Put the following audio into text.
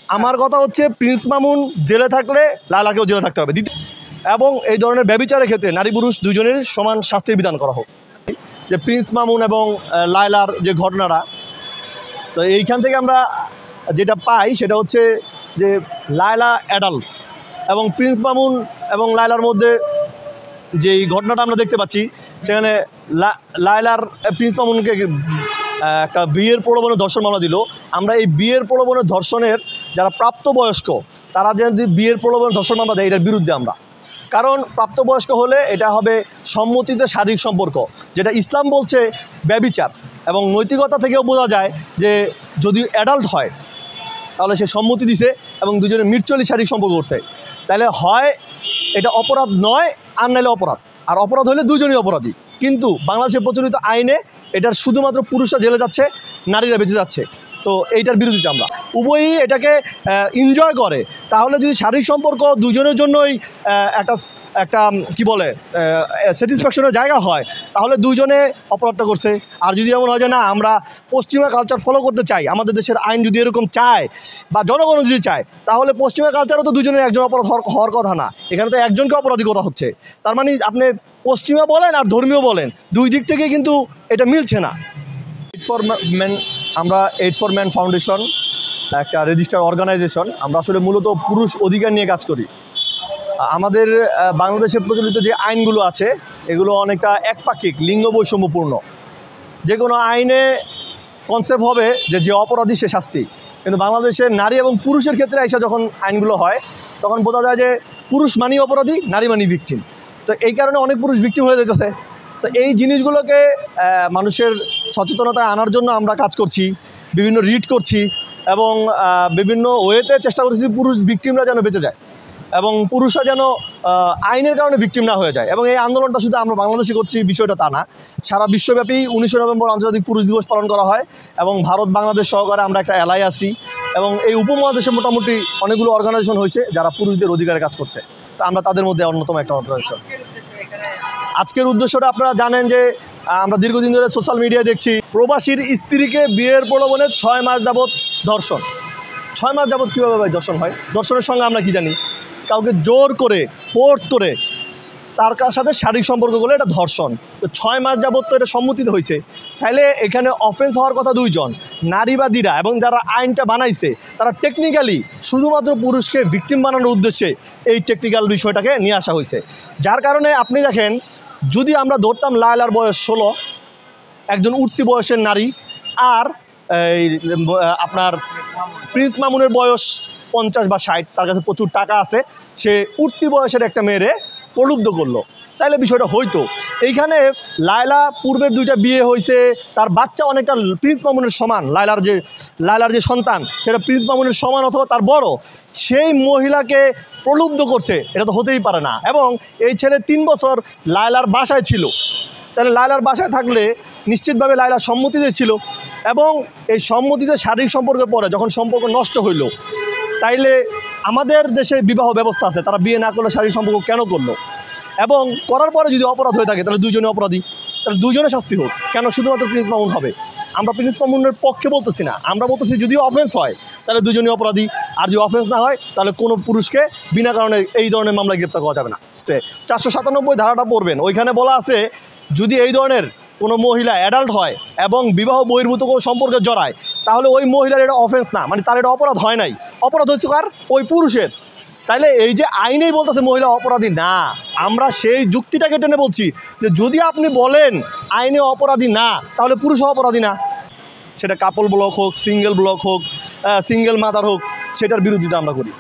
আমার কথা হচ্ছে প্রিন্স মামুন জেলে থাকলে লায়লাকেও জেলে থাকতে হবে, এবং এই ধরনের ব্যভিচারের ক্ষেত্রে নারী পুরুষ দুজনের সমান শাস্তির বিধান করা হোক। যে প্রিন্স মামুন এবং লায়লার যে ঘটনাটা, তো এইখান থেকে আমরা যেটা পাই সেটা হচ্ছে যে লায়লা অ্যাডাল্ট এবং প্রিন্স মামুন এবং লায়লার মধ্যে যেই ঘটনাটা আমরা দেখতে পাচ্ছি, সেখানে লায়লার প্রিন্স মামুনকে একটা বিয়ের প্রলোভনে ধর্ষণ মামলা দিল। আমরা এই বিয়ের প্রলোভনে ধর্ষণের যারা প্রাপ্তবয়স্ক তারা যদি বিয়ের প্রলোভনে ধর্ষণ মামলা দেয়, এটার বিরুদ্ধে আমরা। কারণ প্রাপ্তবয়স্ক হলে এটা হবে সম্মতিতে শারীরিক সম্পর্ক, যেটা ইসলাম বলছে ব্যভিচার, এবং নৈতিকতা থেকেও বোঝা যায় যে যদি অ্যাডাল্ট হয় তাহলে সে সম্মতি দিছে এবং দুজনে মিউচুয়ালি শারীরিক সম্পর্ক করছে, তাহলে হয় এটা অপরাধ নয়, আর নাইলে অপরাধ। আর অপরাধ হলে দুজনই অপরাধী। কিন্তু বাংলাদেশের প্রচলিত আইনে এটার শুধুমাত্র পুরুষরা জেলে যাচ্ছে, নারীরা বেঁচে যাচ্ছে। তো এইটার বিরোধিতা আমরা। উভয়ই এটাকে এনজয় করে, তাহলে যদি শারীরিক সম্পর্ক দুজনের জন্যই একটা কি বলে স্যাটিসফ্যাকশনের জায়গা হয়, তাহলে দুজনে অপরাধটা করছে। আর যদি এমন হয় যে না, আমরা পশ্চিমা কালচার ফলো করতে চাই, আমাদের দেশের আইন যদি এরকম চায় বা জনগণ যদি চায়, তাহলে পশ্চিমা কালচারও তো দুজনের একজন অপরাধ হওয়ার কথা না। এখানে তো একজনকে অপরাধী করা হচ্ছে। তার মানে আপনি পশ্চিমা বলেন আর ধর্মীয় বলেন, দুই দিক থেকে কিন্তু এটা মিলছে না। আমরা এইড ফর ম্যান ফাউন্ডেশন একটা রেজিস্টার অর্গানাইজেশন। আমরা আসলে মূলত পুরুষ অধিকার নিয়ে কাজ করি। আমাদের বাংলাদেশে প্রচলিত যে আইনগুলো আছে এগুলো অনেকটা একপাক্ষিক, লিঙ্গ বৈষম্যপূর্ণ। যে কোনো আইনে কনসেপ্ট হবে যে অপরাধী সে শাস্তি, কিন্তু বাংলাদেশের নারী এবং পুরুষের ক্ষেত্রে এসে যখন আইনগুলো হয় তখন বোঝা যায় যে পুরুষ মানি অপরাধী, নারী মানি ভিকটিম। তো এই কারণে অনেক পুরুষ ভিকটিম হয়ে যেতেছে। তো এই জিনিসগুলোকে মানুষের সচেতনতায় আনার জন্য আমরা কাজ করছি, বিভিন্ন রিড করছি এবং বিভিন্ন ওয়েতে চেষ্টা করছি পুরুষ ভিকটিমরা যেন বেঁচে যায় এবং পুরুষরা যেন আইনের কারণে ভিকটিম না হয়ে যায়। এবং এই আন্দোলনটা শুধু আমরা বাংলাদেশে করছি বিষয়টা তা না, সারা বিশ্বব্যাপী 19 নভেম্বর আন্তর্জাতিক পুরুষ দিবস পালন করা হয় এবং ভারত বাংলাদেশ সহকারে আমরা একটা এলাই আছি এবং এই উপমহাদেশে মোটামুটি অনেকগুলো অর্গানাইজেশন হয়েছে যারা পুরুষদের অধিকারে কাজ করছে। তো আমরা তাদের মধ্যে অন্যতম একটা অর্গানাইজেশন। আজকের উদ্দেশ্যটা আপনারা জানেন যে আমরা দীর্ঘদিন ধরে সোশ্যাল মিডিয়ায় দেখছি প্রবাসীর স্ত্রীকে বিয়ের প্রলোভনে 6 মাস যাবৎ ধর্ষণ। 6 মাস যাবৎ কীভাবে ভাই ধর্ষণ হয়? ধর্ষণের সঙ্গে আমরা কি জানি? কাউকে জোর করে, ফোর্স করে তার সাথে শারীরিক সম্পর্ক করলে এটা ধর্ষণ। তো 6 মাস যাবৎ তো এটা সম্মতিতে হয়েছে, তাহলে এখানে অফেন্স হওয়ার কথা দুইজন, নারীবাদীরা এবং যারা আইনটা বানাইছে তারা টেকনিক্যালি শুধুমাত্র পুরুষকে ভিকটিম বানানোর উদ্দেশ্যে এই টেকনিক্যাল বিষয়টাকে নিয়ে আসা হয়েছে। যার কারণে আপনি দেখেন, যদি আমরা ধরতাম লায়লার বয়স 16, একজন উঠতি বয়সের নারী, আর এই আপনার প্রিন্স মামুনের বয়স 50 বা 60, তার কাছে প্রচুর টাকা আছে, সে উঠতি বয়সের একটা মেয়েরে প্রলুব্ধ করলো, তাইলে বিষয়টা হইতো। এইখানে লায়লা পূর্বের 2টা বিয়ে হয়েছে, তার বাচ্চা অনেকটা প্রিন্স মামুনের সমান, লায়লার যে সন্তান সেটা প্রিন্স মামুনের সমান অথবা তার বড়, সেই মহিলাকে প্রলুব্ধ করছে, এটা তো হতেই পারে না। এবং এই ছেলে 3 বছর লায়লার বাসায় ছিল, তাহলে লায়লার বাসায় থাকলে নিশ্চিতভাবে লায়লা সম্মতিতে ছিল এবং এই সম্মতিতে শারীরিক সম্পর্কের পরে যখন সম্পর্ক নষ্ট হইল, তাইলে আমাদের দেশে বিবাহ ব্যবস্থা আছে, তারা বিয়ে না করলে শারীরিক সম্পর্ক কেন করলো? এবং করার পরে যদি অপরাধ হয়ে থাকে তাহলে দুজনে অপরাধী, তাহলে দুজনে শাস্তি হোক। কেন শুধুমাত্র প্রিন্স মামুন হবে? আমরা প্রিন্স মামুনের পক্ষে বলতেছি না, আমরা বলতেছি যদি অফেন্স হয় তাহলে দুজনই অপরাধী, আর যদি অফেন্স না হয় তাহলে কোনো পুরুষকে বিনা কারণে এই ধরনের মামলায় গ্রেপ্তার করা যাবে না। 497 ধারাটা পড়বেন, ওইখানে বলা আছে যদি এই ধরনের কোনো মহিলা অ্যাডাল্ট হয় এবং বিবাহ বহির্ভূত কোনো সম্পর্কে জড়ায়, তাহলে ওই মহিলার এটা অফেন্স না, মানে তার এটা অপরাধ হয় নাই, অপরাধ হচ্ছে কার? ওই পুরুষের। তাইলে এই যে আইনেই বলতেছে মহিলা অপরাধী না, আমরা সেই যুক্তিটাকে টেনে বলছি যে যদি আপনি বলেন আইনে অপরাধী না, তাহলে পুরুষও অপরাধী না। সেটা কাপল ব্লক হোক, সিঙ্গেল ব্লক হোক, সিঙ্গেল মাদার হোক, সেটার বিরোধিতা আমরা করি।